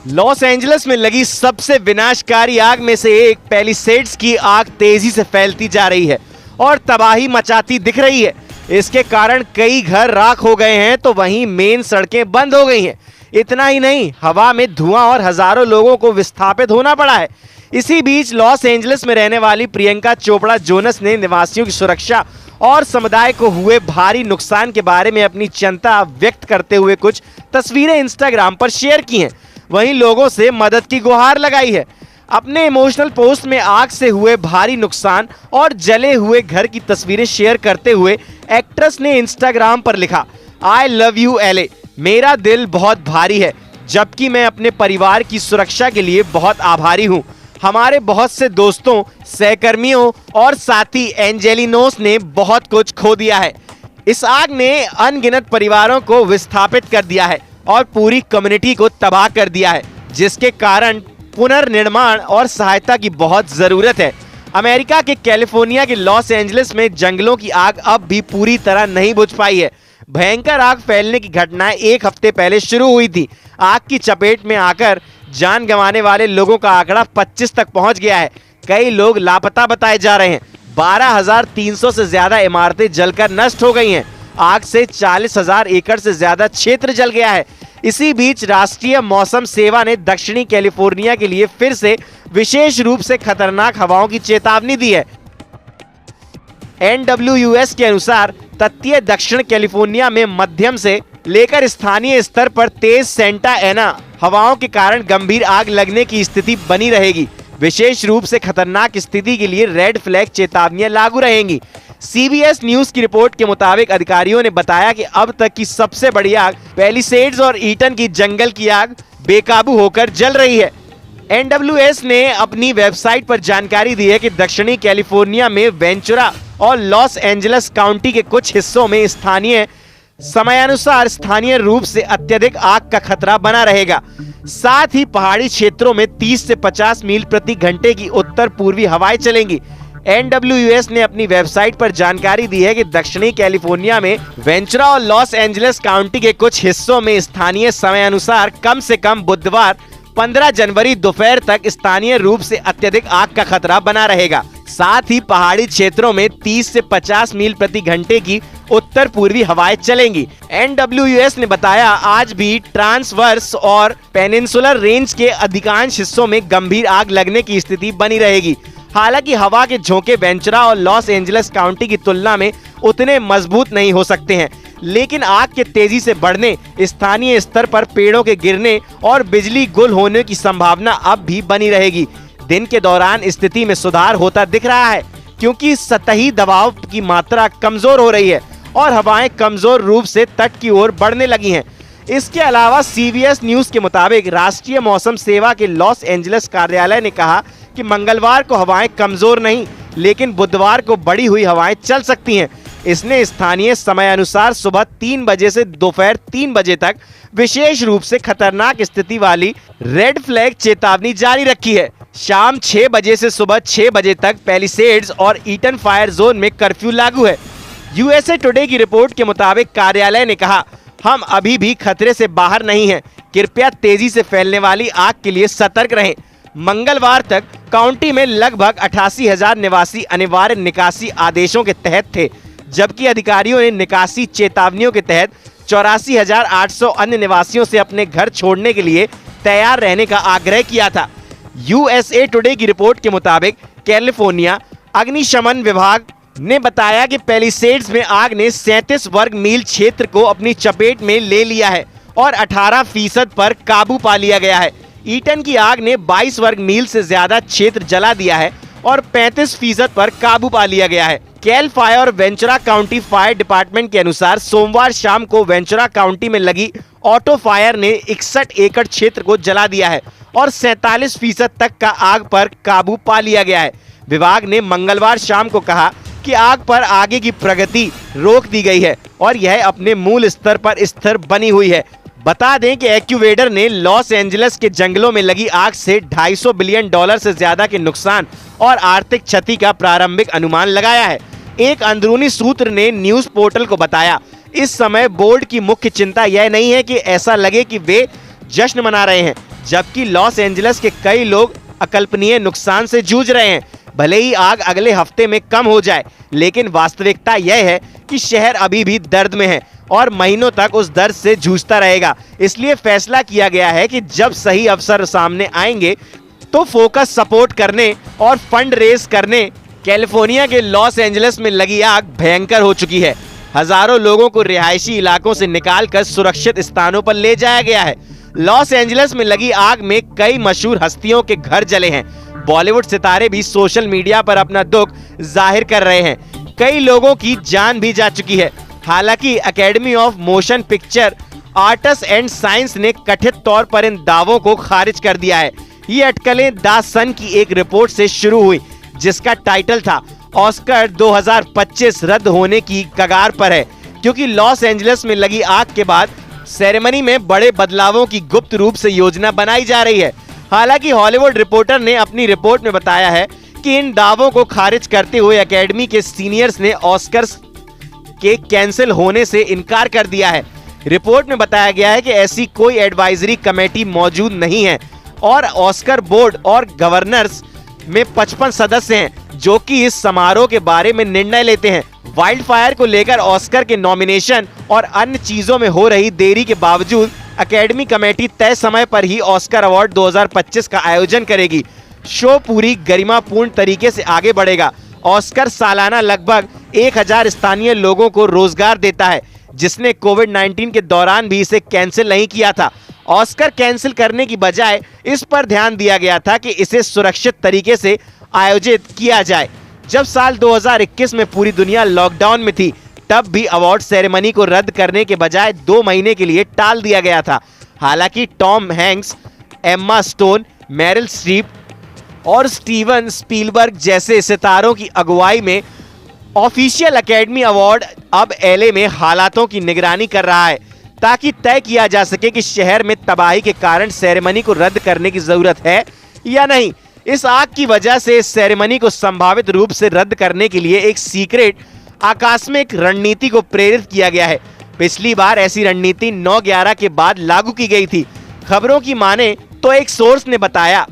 Los Angeles में लगी सबसे विनाशकारी आग में से एक पैलिसेड्स की आग तेजी से फैलती जा रही है और तबाही मचाती दिख रही है। इसके कारण कई घर राख हो गए हैं तो वहीं मेन सड़कें बंद हो गई हैं। इतना ही नहीं, हवा में धुआं और हजारों लोगों को विस्थापित होना पड़ा है। इसी बीच लॉस एंजलिस में रहने वाली प्रियंका चोपड़ा जोनस ने निवासियों की सुरक्षा और समुदाय को हुए भारी नुकसान के बारे में अपनी चिंता व्यक्त करते हुए कुछ तस्वीरें इंस्टाग्राम पर शेयर की हैं। वहीं लोगों से मदद की गुहार लगाई है। अपने इमोशनल पोस्ट में आग से हुए भारी नुकसान और जले हुए घर की तस्वीरें शेयर करते हुए एक्ट्रेस ने इंस्टाग्राम पर लिखा, आई लव यू एलए, मेरा दिल बहुत भारी है, जबकि मैं अपने परिवार की सुरक्षा के लिए बहुत आभारी हूँ। हमारे बहुत से दोस्तों, सहकर्मियों और साथी एंजेलिनोस ने बहुत कुछ खो दिया है। इस आग ने अनगिनत परिवारों को विस्थापित कर दिया है और पूरी कम्युनिटी को तबाह कर दिया है, जिसके कारण पुनर्निर्माण और सहायता की बहुत जरूरत है। अमेरिका के कैलिफोर्निया के लॉस एंजलिस में जंगलों की आग अब भी पूरी तरह नहीं बुझ पाई है। भयंकर आग फैलने की घटनाएं एक हफ्ते पहले शुरू हुई थी। आग की चपेट में आकर जान गंवाने वाले लोगों का आंकड़ा 25 तक पहुंच गया है। कई लोग लापता बताए जा रहे हैं। 12,300 से ज्यादा इमारतें जलकर नष्ट हो गई हैं। आग से 40,000 एकड़ से ज्यादा क्षेत्र जल गया है। इसी बीच राष्ट्रीय मौसम सेवा ने दक्षिणी कैलिफोर्निया के लिए फिर से विशेष रूप से खतरनाक हवाओं की चेतावनी दी है। NWS के अनुसार तटीय दक्षिण कैलिफोर्निया में मध्यम से लेकर स्थानीय स्तर पर तेज सेंटा एना हवाओं के कारण गंभीर आग लगने की स्थिति बनी रहेगी। विशेष रूप से खतरनाक स्थिति के लिए रेड फ्लैग चेतावनियां लागू रहेंगी। CBS न्यूज की रिपोर्ट के मुताबिक अधिकारियों ने बताया कि अब तक की सबसे बड़ी आग पैलिसेड्स और ईटन की जंगल की आग बेकाबू होकर जल रही है। NWS ने अपनी वेबसाइट पर जानकारी दी है कि दक्षिणी कैलिफोर्निया में वेंचुरा और लॉस एंजलिस काउंटी के कुछ हिस्सों में स्थानीय समयानुसार स्थानीय रूप से अत्यधिक आग का खतरा बना रहेगा। साथ ही पहाड़ी क्षेत्रों में 30 से 50 मील प्रति घंटे की उत्तर पूर्वी हवाएं चलेंगी। NWS ने अपनी वेबसाइट पर जानकारी दी है कि दक्षिणी कैलिफोर्निया में वेंचुरा और लॉस एंजलिस काउंटी के कुछ हिस्सों में स्थानीय समयानुसार कम से कम बुधवार 15 जनवरी दोपहर तक स्थानीय रूप से अत्यधिक आग का खतरा बना रहेगा। साथ ही पहाड़ी क्षेत्रों में 30 से 50 मील प्रति घंटे की उत्तर पूर्वी हवाएं चलेंगी। NWS ने बताया, आज भी ट्रांसवर्स और पेनिनसुलर रेंज के अधिकांश हिस्सों में गंभीर आग लगने की स्थिति बनी रहेगी। हालांकि हवा के झोंके वेंचुरा और लॉस एंजलिस काउंटी की तुलना में उतने मजबूत नहीं हो सकते हैं, लेकिन आग के तेजी से बढ़ने, स्थानीय स्तर पर पेड़ों के गिरने और बिजली गुल होने की संभावना अब भी बनी रहेगी। दिन के दौरान स्थिति में सुधार होता दिख रहा है, क्योंकि सतही दबाव की मात्रा कमजोर हो रही है और हवाएं कमजोर रूप से तट की ओर बढ़ने लगी हैं। इसके अलावा CBS न्यूज के मुताबिक राष्ट्रीय मौसम सेवा के लॉस एंजलिस कार्यालय ने कहा कि मंगलवार को हवाएं कमजोर नहीं, लेकिन बुधवार को बढ़ी हुई हवाएं चल सकती हैं। इसने स्थानीय समय अनुसार सुबह 3 बजे से दोपहर 3 बजे तक विशेष रूप से खतरनाक स्थिति वाली रेड फ्लैग चेतावनी जारी रखी है। शाम 6 बजे से सुबह 6 बजे तक पैलिसेड्स और ईटन फायर जोन में कर्फ्यू लागू है। USA टुडे की रिपोर्ट के मुताबिक कार्यालय ने कहा, हम अभी भी खतरे से बाहर नहीं हैं। कृपया तेजी से फैलने वाली आग के लिए सतर्क रहें। मंगलवार तक काउंटी में लगभग 88,000 निवासी अनिवार्य निकासी आदेशों के तहत थे, जबकि अधिकारियों ने निकासी चेतावनियों के तहत 84,800 अन्य निवासियों से अपने घर छोड़ने के लिए तैयार रहने का आग्रह किया था। USA टुडे की रिपोर्ट के मुताबिक कैलिफोर्निया अग्निशमन विभाग ने बताया कि पैलिसेड्स में आग ने 37 वर्ग मील क्षेत्र को अपनी चपेट में ले लिया है और 18% पर काबू पा लिया गया है। ईटन की आग ने 22 वर्ग मील से ज्यादा क्षेत्र जला दिया है और 35% पर काबू पा लिया गया है। कैल फायर और वेंचुरा काउंटी फायर डिपार्टमेंट के अनुसार सोमवार शाम को वेंचुरा काउंटी में लगी ऑटो फायर ने 61 एकड़ क्षेत्र को जला दिया है और 47% तक का आग पर काबू पा लिया गया है। विभाग ने मंगलवार शाम को कहा कि आग पर आगे की प्रगति रोक दी गई है और यह अपने मूल स्तर पर स्थिर बनी हुई है। बता दें कि एक्यूवेडर ने लॉस एंजलिस के जंगलों में लगी आग से $250 बिलियन से ज्यादा के नुकसान और आर्थिक क्षति का प्रारंभिक अनुमान लगाया है। एक अंदरूनी सूत्र ने न्यूज पोर्टल को बताया, इस समय बोर्ड की मुख्य चिंता यह नहीं है कि ऐसा लगे कि वे जश्न मना रहे हैं, जबकि लॉस एंजलिस के कई लोग अकल्पनीय नुकसान से जूझ रहे हैं। भले ही आग अगले हफ्ते में कम हो जाए, लेकिन वास्तविकता यह है कि शहर अभी भी दर्द में है और महीनों तक उस दर्द से जूझता रहेगा। इसलिए फैसला किया गया है कि जब सही अवसर सामने आएंगे तो फोकस सपोर्ट करने और फंड रेज करने। कैलिफोर्निया के लॉस एंजलिस में लगी आग भयंकर हो चुकी है। हजारों लोगों को रिहायशी इलाकों से निकालकर सुरक्षित स्थानों पर ले जाया गया है। लॉस एंजलिस में लगी आग में कई मशहूर हस्तियों के घर जले हैं। बॉलीवुड सितारे भी सोशल मीडिया पर अपना दुख जाहिर कर रहे हैं। कई लोगों की जान भी जा चुकी है। हालांकि academy of motion picture arts and science ने कथित तौर पर इन दावों को खारिज कर दिया है। ये अटकलें द सन की एक रिपोर्ट से शुरू हुई, जिसका टाइटल था ऑस्कर 2025 रद्द होने की कगार पर है, क्योंकि लॉस एंजलिस में लगी आग के बाद सेरेमनी में बड़े बदलावों की गुप्त रूप से योजना बनाई जा रही है। हालांकि हॉलीवुड रिपोर्टर ने अपनी रिपोर्ट में बताया है कि इन दावों को खारिज करते हुए एकेडमी के सीनियर्स ने ऑस्कर्स के कैंसिल होने से इनकार कर दिया है। रिपोर्ट में बताया गया है कि ऐसी कोई एडवाइजरी कमेटी मौजूद नहीं है और ऑस्कर बोर्ड और गवर्नर्स में 55 सदस्य हैं जो कि इस समारोह के बारे में निर्णय लेते हैं। वाइल्ड फायर को लेकर ऑस्कर के नॉमिनेशन और अन्य चीजों में हो रही देरी के बावजूद एकेडमी कमेटी तय समय पर ही ऑस्कर अवार्ड 2025 का आयोजन करेगी। शो पूरी गरिमापूर्ण तरीके से आगे बढ़ेगा। ऑस्कर सालाना लगभग 1000 स्थानीय लोगों को रोजगार देता है, जिसने कोविड-19 के दौरान भी इसे कैंसिल नहीं किया था। ऑस्कर कैंसिल करने की बजाय इस पर ध्यान दिया गया था कि इसे सुरक्षित तरीके से आयोजित किया जाए। जब साल 2021 में पूरी दुनिया लॉकडाउन में थी, तब भी अवार्ड सेरेमनी को रद्द करने के बजाय 2 महीने के लिए टाल दिया गया था। हालांकि Tom Hanks, Emma stone, Meryl Streep और स्टीवन स्पीलबर्ग जैसे सितारों की अगुवाई में ऑफिशियल एकेडमी अवार्ड अब एलए में हालातों की निगरानी कर रहा है, ताकि तय किया जा सके कि शहर में तबाही के कारण सेरेमनी को रद्द करने की जरूरत है या नहीं। इस आग की वजह से इस सेरेमनी को संभावित रूप से रद्द करने के लिए एक सीक्रेट आकस्मिक रणनीति को प्रेरित किया गया है। पिछली बार ऐसी रणनीति 9/11 के बाद लागू की गई थी। खबरों की माने तो एक सोर्स ने बताया,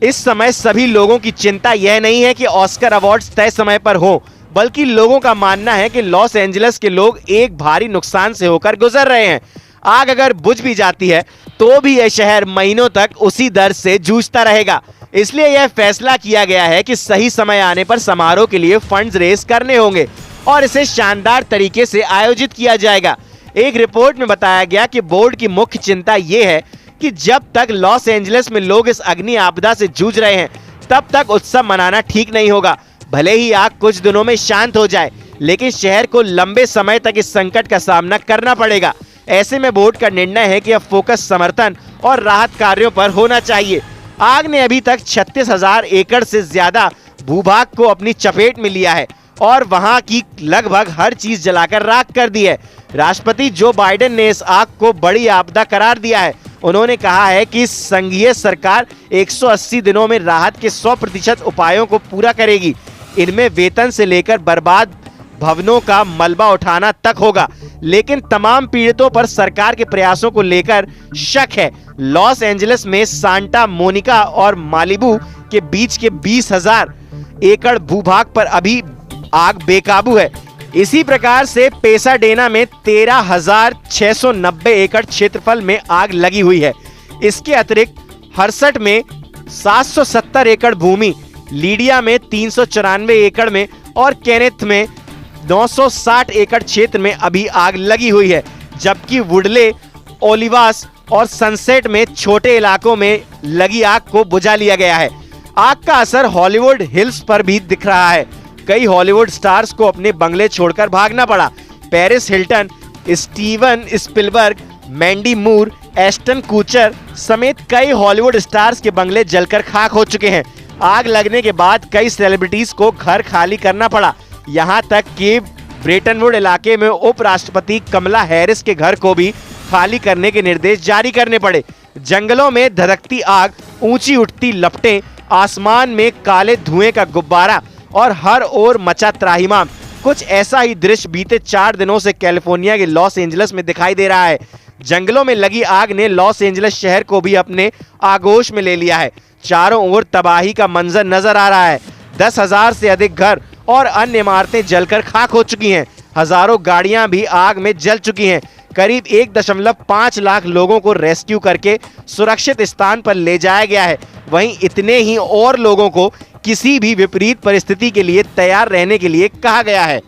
इस समय सभी लोगों की चिंता यह नहीं है कि ऑस्कर अवार्ड्स तय समय पर हो, बल्कि लोगों का मानना है कि लॉस एंजलिस के लोग एक भारी नुकसान से होकर गुजर रहे हैं। आग अगर बुझ भी जाती है तो भी यह शहर महीनों तक उसी दर्द से जूझता रहेगा। इसलिए यह फैसला किया गया है कि सही समय आने पर समारोह के लिए फंड्स रेज करने होंगे और इसे शानदार तरीके से आयोजित किया जाएगा। एक रिपोर्ट में बताया गया कि बोर्ड की मुख्य चिंता ये है कि जब तक लॉस एंजलिस में लोग इस अग्नि आपदा से जूझ रहे हैं, तब तक उत्सव मनाना ठीक नहीं होगा। भले ही आग कुछ दिनों में शांत हो जाए, लेकिन शहर को लंबे समय तक इस संकट का सामना करना पड़ेगा। ऐसे में बोर्ड का निर्णय है कि अब फोकस समर्थन और राहत कार्यों पर होना चाहिए। आग ने अभी तक 36,000 एकड़ से ज्यादा भूभाग को अपनी चपेट में लिया है और वहां की लगभग हर चीज जलाकर राख कर दी है। राष्ट्रपति जो बाइडेन ने इस आग को बड़ी आपदा करार दिया है। उन्होंने कहा है कि संघीय सरकार 180 दिनों में राहत के 100% उपायों को पूरा करेगी। इनमें वेतन से लेकर बर्बाद भवनों का मलबा उठाना तक होगा, लेकिन तमाम पीड़ितों पर सरकार के प्रयासों को लेकर शक है। लॉस एंजलिस में सांता मोनिका और मालिबू के बीच के 20,000 एकड़ भूभाग पर अभी आग बेकाबू है। इसी प्रकार से पेसाडेना में 13,690 एकड़ क्षेत्रफल में आग लगी हुई है। इसके अतिरिक्त हर्सट में 770 एकड़ भूमि, लीडिया में 394 एकड़ में और केनेथ में 960 एकड़ क्षेत्र में अभी आग लगी हुई है, जबकि वुडले, ओलिवास और सनसेट में छोटे इलाकों में लगी आग को बुझा लिया गया है। आग का असर हॉलीवुड हिल्स पर भी दिख रहा है। कई हॉलीवुड स्टार्स को अपने बंगले छोड़कर भागना पड़ा। Paris Hilton, Steven Spielberg, Mandy मूर, एस्टन कूचर समेत कई हॉलीवुड स्टार्स के बंगले जलकर खाक हो चुके हैं। आग लगने के बाद कई सेलिब्रिटीज को घर खाली करना पड़ा। यहाँ तक कि ब्रेटनवुड इलाके में उपराष्ट्रपति कमला हैरिस के घर को भी खाली करने के निर्देश जारी करने पड़े। जंगलों में धधकती आग, ऊंची उठती लपटें, आसमान में काले धुएं का गुब्बारा और हर ओर मचा त्राहिमाम। कुछ ऐसा ही दृश्य बीते 4 दिनों से कैलिफोर्निया के लॉस एंजलिस में दिखाई दे रहा है, जंगलों में लगी आग ने लॉस एंजलिस शहर को भी अपने आगोश में ले लिया है। चारों ओर तबाही का मंजर नजर आ रहा है। 10,000 से अधिक घर और अन्य इमारतें जलकर खाक हो चुकी हैं। हजारों गाड़ियां भी आग में जल चुकी हैं। करीब 1.5 लाख लोगों को रेस्क्यू करके सुरक्षित स्थान पर ले जाया गया है। वहीं इतने ही और लोगों को किसी भी विपरीत परिस्थिति के लिए तैयार रहने के लिए कहा गया है।